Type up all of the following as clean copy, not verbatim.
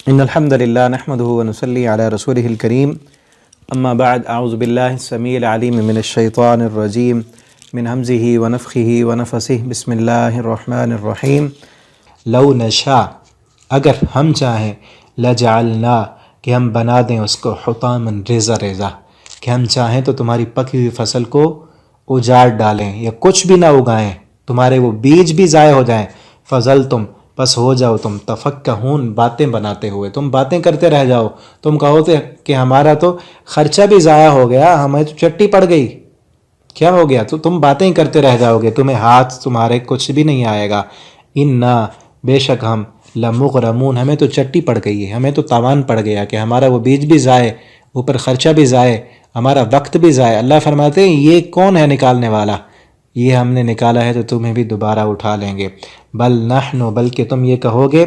ان الحمد لله نحمده ونصلي على رسوله الكريم اما بعد اعوذ بالله السميع العليم من الشيطان الرجيم من همزه ونفخه ونفثه بسم الله الرحمن الرحیم لو نشاء اگر ہم چاہیں لجعلنا کہ ہم بنا دیں اس کو حطاما ریزہ ریزہ، کہ ہم چاہیں تو تمہاری پکی ہوئی فصل کو اجاڑ ڈالیں یا کچھ بھی نہ اگائیں، تمہارے وہ بیج بھی ضائع ہو جائیں، فظلتم پس ہو جاؤ تم تفکہون باتیں بناتے ہوئے، تم باتیں کرتے رہ جاؤ، تم کہو کہ ہمارا تو خرچہ بھی ضائع ہو گیا، ہمیں تو چٹی پڑ گئی، کیا ہو گیا؟ تو تم باتیں کرتے رہ جاؤ گے، تمہیں ہاتھ تمہارے کچھ بھی نہیں آئے گا۔ انا بے شک ہم لمغرمون ہمیں تو چٹی پڑ گئی ہے، ہمیں تو تاوان پڑ گیا کہ ہمارا وہ بیج بھی ضائع، اوپر خرچہ بھی ضائع، ہمارا وقت بھی ضائع۔ اللہ فرماتے ہیں یہ کون ہے نکالنے والا؟ یہ ہم نے نکالا ہے تو تمہیں بھی دوبارہ اٹھا لیں گے۔ بل نحن بلکہ تم یہ کہو گے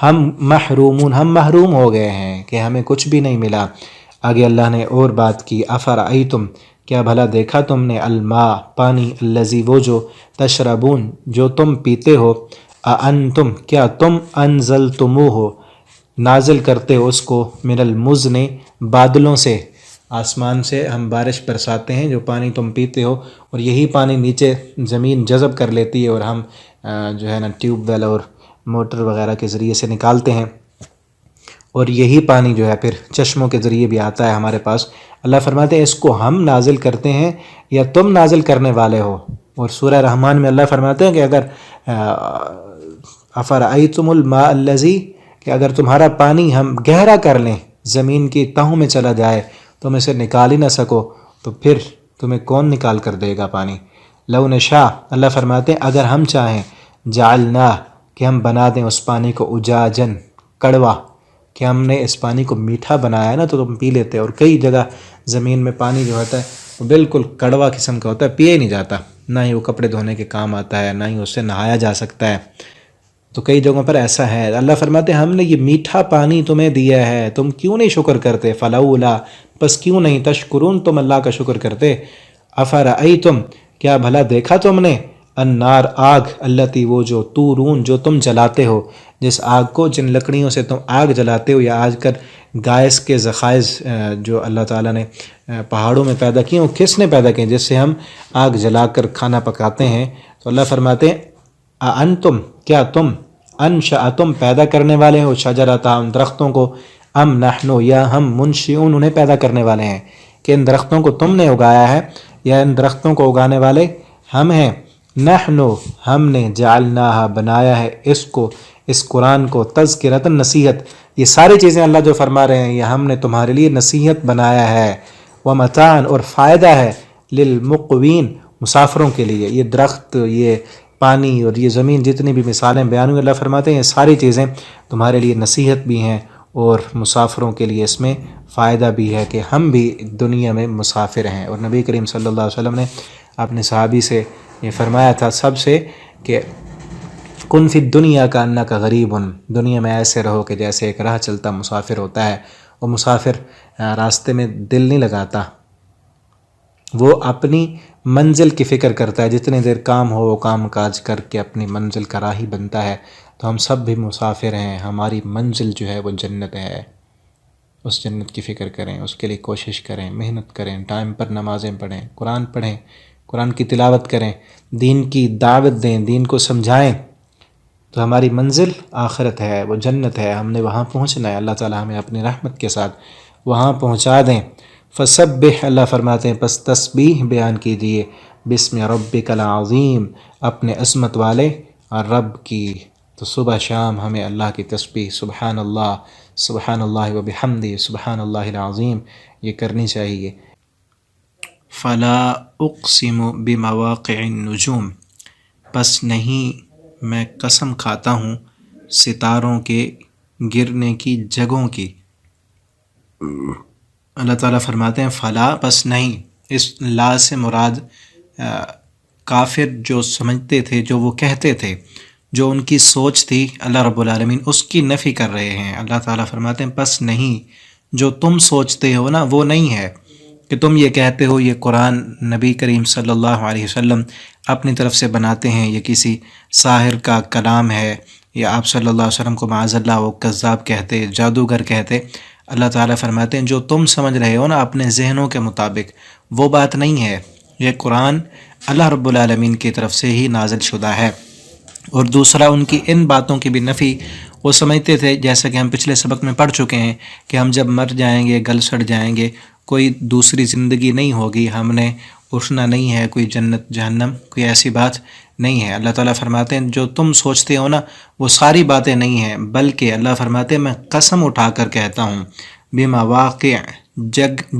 ہم محرومون ہم محروم ہو گئے ہیں کہ ہمیں کچھ بھی نہیں ملا۔ آگے اللہ نے اور بات کی، افرأیتم کیا بھلا دیکھا تم نے، الماء پانی، الذی وہ جو، تشربون جو تم پیتے ہو، اانتم کیا تم، انزلتموہ نازل کرتے ہو اس کو، من المزن بادلوں سے، آسمان سے ہم بارش برساتے ہیں، جو پانی تم پیتے ہو اور یہی پانی نیچے زمین جذب کر لیتی ہے اور ہم جو ہے نا ٹیوب ویل اور موٹر وغیرہ کے ذریعے سے نکالتے ہیں، اور یہی پانی جو ہے پھر چشموں کے ذریعے بھی آتا ہے ہمارے پاس۔ اللہ فرماتے ہیں اس کو ہم نازل کرتے ہیں یا تم نازل کرنے والے ہو؟ اور سورہ رحمان میں اللہ فرماتے ہیں کہ اگر افرأیتم الماء الذی کہ اگر تمہارا پانی ہم گہرا کر لیں، زمین کی تہوں میں چلا جائے، تم اسے نکال ہی نہ سکو، تو پھر تمہیں کون نکال کر دے گا پانی؟ لو نشاء اللہ فرماتے ہیں اگر ہم چاہیں، جعلنا کہ ہم بنا دیں اس پانی کو اجاجن کڑوا، کہ ہم نے اس پانی کو میٹھا بنایا ہے نا تو تم پی لیتے، اور کئی جگہ زمین میں پانی جو ہوتا ہے وہ بالکل کڑوا قسم کا ہوتا ہے، پیا ہی نہیں جاتا، نہ ہی وہ کپڑے دھونے کے کام آتا ہے، نہ ہی اس سے نہایا جا سکتا ہے، تو کئی جگہوں پر ایسا ہے۔ اللہ فرماتے ہیں ہم نے یہ میٹھا پانی تمہیں دیا ہے، تم کیوں نہیں شکر کرتے؟ فلولا پس کیوں نہیں، تشکرون تم اللہ کا شکر کرتے۔ افرأیتم کیا بھلا دیکھا تم نے، النار آگ، التی وہ جو، تورون جو تم جلاتے ہو، جس آگ کو، جن لکڑیوں سے تم آگ جلاتے ہو، یا آج کل گیس کے ذخائر جو اللہ تعالیٰ نے پہاڑوں میں پیدا کیے، وہ کس نے پیدا کیے؟ جس سے ہم آگ جلا کر کھانا پکاتے ہیں۔ تو اللہ فرماتے ہیں انتم کیا تم، انشأتم پیدا کرنے والے ہو، شجرتها ان درختوں کو، ام نحن یا ہم منشئون انہیں پیدا کرنے والے ہیں، کہ ان درختوں کو تم نے اگایا ہے یا ان درختوں کو اگانے والے ہم ہیں؟ نحن ہم نے، جعلناها بنایا ہے اس کو، اس قرآن کو، تذکرۃ نصیحت، یہ ساری چیزیں اللہ جو فرما رہے ہیں یہ ہم نے تمہارے لیے نصیحت بنایا ہے، ومتاعا اور فائدہ ہے، للمقوین مسافروں کے لیے۔ یہ درخت، یہ پانی اور یہ زمین، جتنی بھی مثالیں بیان ہوئی، اللہ فرماتے ہیں یہ ساری چیزیں تمہارے لیے نصیحت بھی ہیں اور مسافروں کے لیے اس میں فائدہ بھی ہے، کہ ہم بھی دنیا میں مسافر ہیں۔ اور نبی کریم صلی اللہ علیہ وسلم نے اپنے صحابی سے یہ فرمایا تھا سب سے کہ کن فی الدنیا کا انک غریب، دنیا میں ایسے رہو کہ جیسے ایک راہ چلتا مسافر ہوتا ہے۔ وہ مسافر راستے میں دل نہیں لگاتا، وہ اپنی منزل کی فکر کرتا ہے، جتنے دیر کام ہو وہ کام کاج کر کے اپنی منزل کا راہی بنتا ہے۔ تو ہم سب بھی مسافر ہیں، ہماری منزل جو ہے وہ جنت ہے، اس جنت کی فکر کریں، اس کے لیے کوشش کریں، محنت کریں، ٹائم پر نمازیں پڑھیں، پڑھیں، قرآن کی تلاوت کریں، دین کی دعوت دیں، دین کو سمجھائیں، تو ہماری منزل آخرت ہے، وہ جنت ہے، ہم نے وہاں پہنچنا ہے۔ اللہ تعالی ہمیں اپنی رحمت کے ساتھ وہاں پہنچا دیں۔ فسبح اللہ فرماتے ہیں پس تسبیح بیان کیجیے، بسم ربک العظیم اپنے عظمت والے اور رب کی۔ تو صبح شام ہمیں اللہ کی تسبیح، سبحان اللہ وبحمدہ، سبحان اللہ العظیم، یہ کرنی چاہیے۔ فلا اقسم بمواقع النجوم پس نہیں میں قسم کھاتا ہوں ستاروں کے گرنے کی جگہوں کی۔ اللہ تعالیٰ فرماتے ہیں فلا پس نہیں، اس لا سے مراد کافر جو سمجھتے تھے، جو وہ کہتے تھے، جو ان کی سوچ تھی، اللہ رب العالمین اس کی نفی کر رہے ہیں۔ اللہ تعالیٰ فرماتے ہیں پس نہیں، جو تم سوچتے ہو نا وہ نہیں ہے، کہ تم یہ کہتے ہو یہ قرآن نبی کریم صلی اللہ علیہ وسلم اپنی طرف سے بناتے ہیں، یہ کسی ساحر کا کلام ہے، یا آپ صلی اللہ علیہ وسلم کو معاذ اللہ وہ کذاب کہتے، جادوگر کہتے، اللہ تعالیٰ فرماتے ہیں جو تم سمجھ رہے ہو نا اپنے ذہنوں کے مطابق وہ بات نہیں ہے، یہ قرآن اللہ رب العالمین کی طرف سے ہی نازل شدہ ہے۔ اور دوسرا ان کی ان باتوں کی بھی نفی، وہ سمجھتے تھے جیسا کہ ہم پچھلے سبق میں پڑھ چکے ہیں کہ ہم جب مر جائیں گے، گل سڑ جائیں گے، کوئی دوسری زندگی نہیں ہوگی، ہم نے اٹھنا نہیں ہے، کوئی جنت جہنم، کوئی ایسی بات نہیں ہے۔ اللہ تعالیٰ فرماتے ہیں جو تم سوچتے ہو نا وہ ساری باتیں نہیں ہیں، بلکہ اللہ فرماتے ہیں میں قسم اٹھا کر کہتا ہوں بما واقع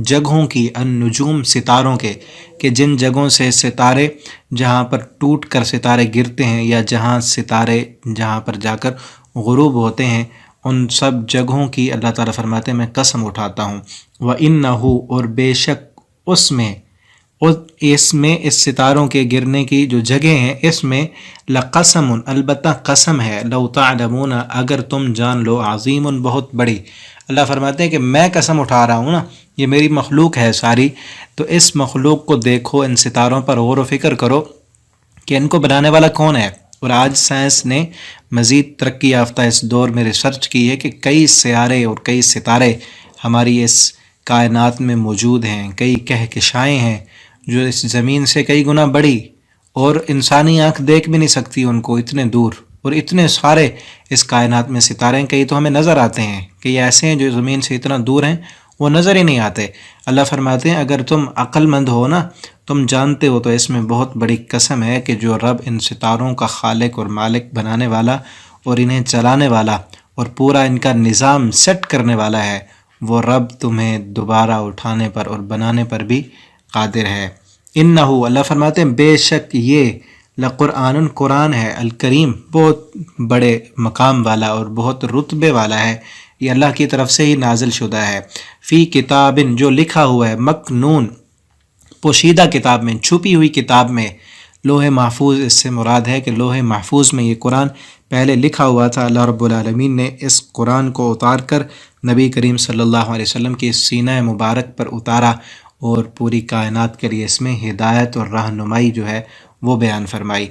جگہوں کی، النجوم ستاروں کے، کہ جن جگہوں سے ستارے جہاں پر ٹوٹ کر ستارے گرتے ہیں یا جہاں ستارے جہاں پر جا کر غروب ہوتے ہیں، ان سب جگہوں کی اللہ تعالیٰ فرماتے ہیں میں قسم اٹھاتا ہوں۔ وَإِنَّهُ اور بے شک اس میں اس ستاروں کے گرنے کی جو جگہ ہیں اس میں لقسم البتہ قسم ہے، لو تعلمون اگر تم جان لو، عظیم بہت بڑی۔ اللہ فرماتے ہیں کہ میں قسم اٹھا رہا ہوں نا، یہ میری مخلوق ہے ساری، تو اس مخلوق کو دیکھو، ان ستاروں پر غور و فکر کرو کہ ان کو بنانے والا کون ہے۔ اور آج سائنس نے مزید ترقی یافتہ اس دور میں ریسرچ کی ہے کہ کئی سیارے اور کئی ستارے ہماری اس کائنات میں موجود ہیں، کئی کہکشائیں ہیں جو اس زمین سے کئی گنا بڑی، اور انسانی آنکھ دیکھ بھی نہیں سکتی ان کو، اتنے دور، اور اتنے سارے اس کائنات میں ستارے ہیں، کئی تو ہمیں نظر آتے ہیں، کئی ایسے ہیں جو زمین سے اتنا دور ہیں وہ نظر ہی نہیں آتے۔ اللہ فرماتے ہیں اگر تم عقل مند ہو نا، تم جانتے ہو تو اس میں بہت بڑی قسم ہے کہ جو رب ان ستاروں کا خالق اور مالک بنانے والا اور انہیں چلانے والا اور پورا ان کا نظام سیٹ کرنے والا ہے، وہ رب تمہیں دوبارہ اٹھانے پر اور بنانے پر بھی قادر ہے۔ انہو اللہ فرماتے ہیں بے شک یہ لقرآن قرآن ہے، الکریم بہت بڑے مقام والا اور بہت رتبے والا ہے، یہ اللہ کی طرف سے ہی نازل شدہ ہے۔ فی کتاب جو لکھا ہوا ہے، مکنون پوشیدہ کتاب میں، چھپی ہوئی کتاب میں، لوح محفوظ اس سے مراد ہے کہ لوح محفوظ میں یہ قرآن پہلے لکھا ہوا تھا۔ اللہ رب العالمین نے اس قرآن کو اتار کر نبی کریم صلی اللہ علیہ وسلم کی سینہ مبارک پر اتارا اور پوری کائنات کے لیے اس میں ہدایت اور رہنمائی جو ہے وہ بیان فرمائی۔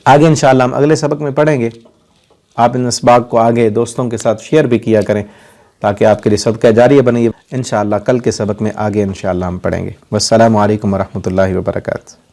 آگے انشاءاللہ ہم اگلے سبق میں پڑھیں گے۔ آپ ان اسباق کو آگے دوستوں کے ساتھ شیئر بھی کیا کریں تاکہ آپ کے لیے صدقہ جاریہ بنے۔ انشاءاللہ کل کے سبق میں آگے انشاءاللہ ہم پڑھیں گے۔ والسلام علیکم ورحمۃ اللہ وبرکاتہ۔